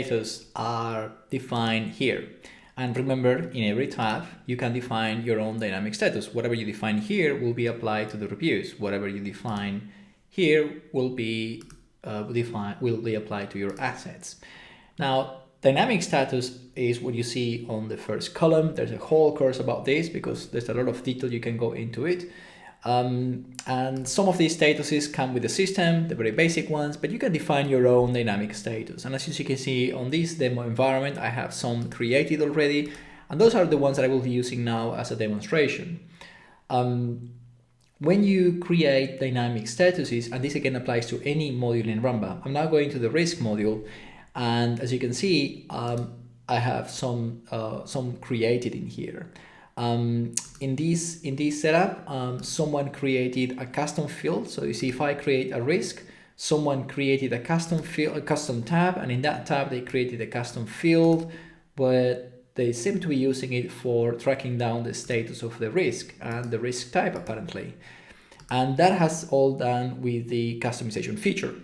status are defined here. And remember, in every tab, you can define your own dynamic status. Whatever you define here will be applied to the reviews. Whatever you define here will be applied to your assets. Now, dynamic status is what you see on the first column. There's a whole course about this because there's a lot of detail you can go into it. And some of these statuses come with the system, the very basic ones, but you can define your own dynamic status. And as you can see on this demo environment, I have some created already, and those are the ones that I will be using now as a demonstration. When you create dynamic statuses, and this again applies to any module in eramba, I'm now going to the risk module, and as you can see, I have some created in here. In this setup, someone created a custom field. So you see, if I create a risk, someone created a custom field, a custom tab, and in that tab they created a custom field, but they seem to be using it for tracking down the status of the risk and the risk type apparently. And that has all done with the customization feature.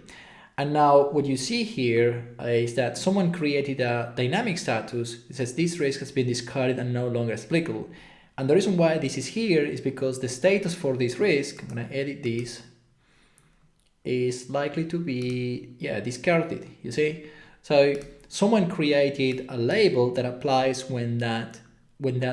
And now what you see here is that someone created a dynamic status. It says this risk has been discarded and no longer applicable. And the reason why this is here is because the status for this risk, I'm going to edit this, is likely to be, discarded, you see? So someone created a label that applies when that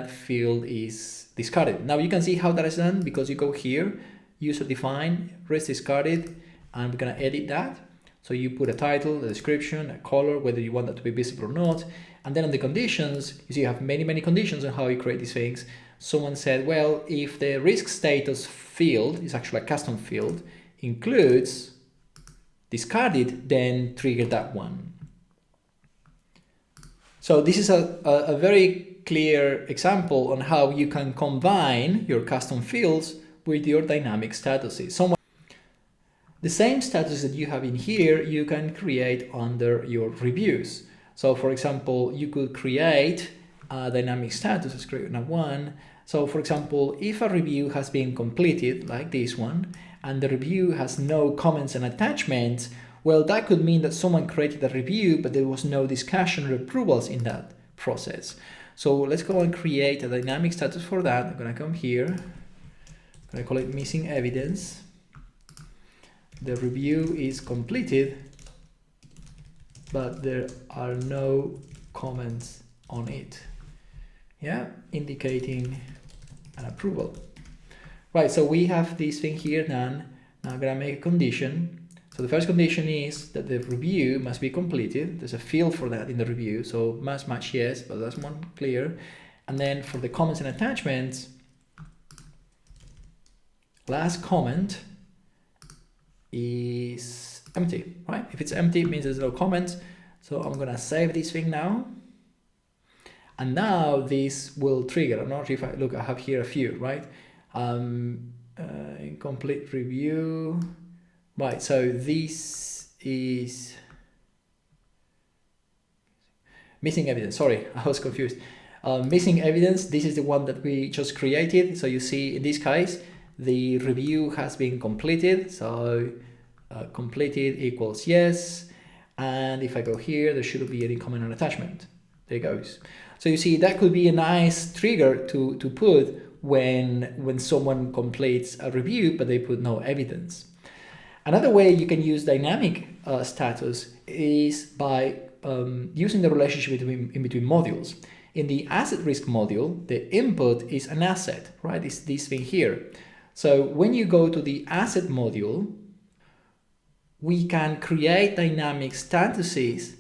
field is discarded. Now you can see how that is done because you go here, user define, risk discarded, and we're going to edit that. So you put a title, a description, a color, whether you want that to be visible or not. And then on the conditions, you see you have many conditions on how you create these things. Someone said, well, if the risk status field is actually a custom field, includes discarded, then trigger that one. So this is a very clear example on how you can combine your custom fields with your dynamic statuses. The same status that you have in here, you can create under your reviews. So for example, you could create a dynamic status. Let's create one. So for example, if a review has been completed, like this one, and the review has no comments and attachments, well, that could mean that someone created a review, but there was no discussion or approvals in that process. So let's go and create a dynamic status for that. I'm going to come here. I'm going to call it missing evidence. The review is completed, but there are no comments on it. Yeah, indicating an approval. Right, so we have this thing here done. Now I'm gonna make a condition. So the first condition is that the review must be completed. There's a field for that in the review, so must match yes, but that's one clear. And then for the comments and attachments, last comment is empty, right? If it's empty, it means there's no comments. So I'm gonna save this thing now. And now this will trigger. I'm not sure if I have here a few, right? Incomplete review. Right, so this is missing evidence. Sorry, I was confused. Missing evidence, this is the one that we just created. So you see in this case, the review has been completed. So completed equals yes. And if I go here, there shouldn't be any comment or attachment. There it goes. So you see, that could be a nice trigger to put when someone completes a review, but they put no evidence. Another way you can use dynamic status is by using the relationship in between modules. In the asset risk module, the input is an asset, right? It's this thing here. So when you go to the asset module, we can create dynamic statuses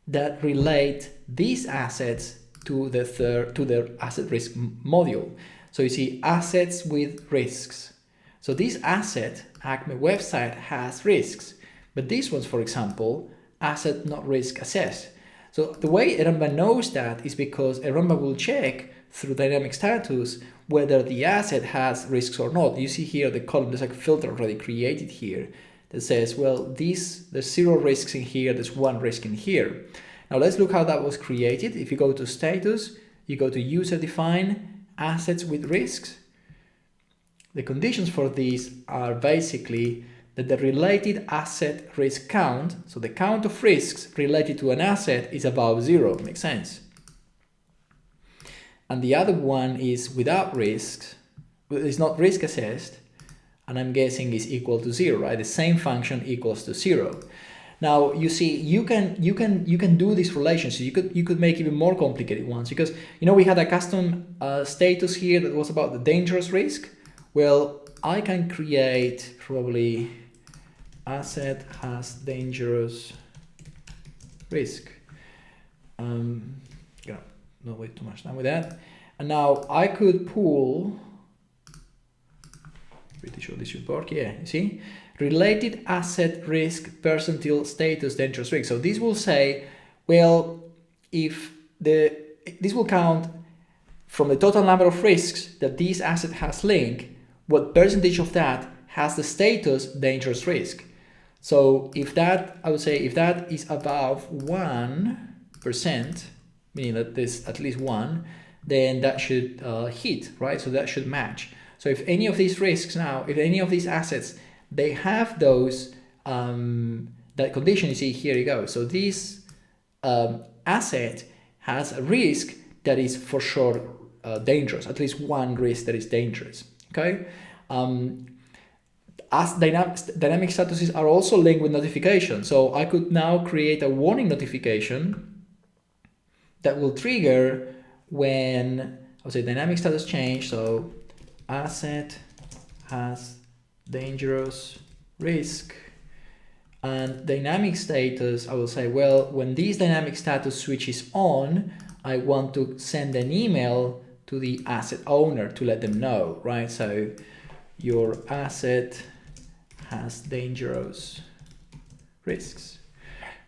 that relate these assets to the asset risk module. So you see assets with risks. So this asset, Acme website, has risks, but this one's, for example, asset not risk assessed. So the way eramba knows that is because eramba will check through dynamic status whether the asset has risks or not. You see here the column, there's like a filter already created here that says, well, there's 0 risks in here, there's 1 risk in here. Now let's look how that was created. If you go to status, you go to user define assets with risks. The conditions for these are basically that the related asset risk count, so the count of risks related to an asset, is above 0. Makes sense? And the other one is without risks, it's not risk assessed, and I'm guessing is equal to 0, right? The same function equals to 0. Now you see, you can do these relations. So you could make even more complicated ones, because we had a custom status here that was about the dangerous risk. Well, I can create probably asset has dangerous risk. Not wait too much time with that. And now I could pull. Pretty sure this should work. Yeah, you see, related asset risk percentile status dangerous risk. So this will say, well, if this will count from the total number of risks that this asset has linked, what percentage of that has the status dangerous risk. So if that, I would say, if that is above 1%, meaning that there's at least 1, then that should hit, right? So that should match. So if any of these risks now, if any of these assets, they have those, that condition, you see, here you go. So this asset has a risk that is for sure dangerous, at least one risk that is dangerous, okay? As dynamic statuses are also linked with notification. So I could now create a warning notification that will trigger when, I would say, dynamic status change. So asset has dangerous risk, and dynamic status, I will say, well, when this dynamic status switches on, I want to send an email to the asset owner to let them know, right? So your asset has dangerous risks,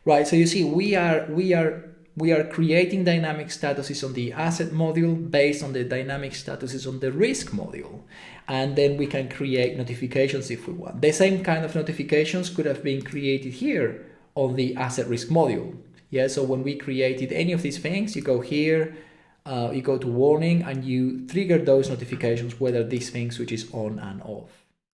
right? So you see, we are creating dynamic statuses on the asset module based on the dynamic statuses on the risk module. And then we can create notifications if we want. The same kind of notifications could have been created here on the asset risk module. Yeah, so when we created any of these things, you go here, you go to warning, and you trigger those notifications whether this thing switches on and off.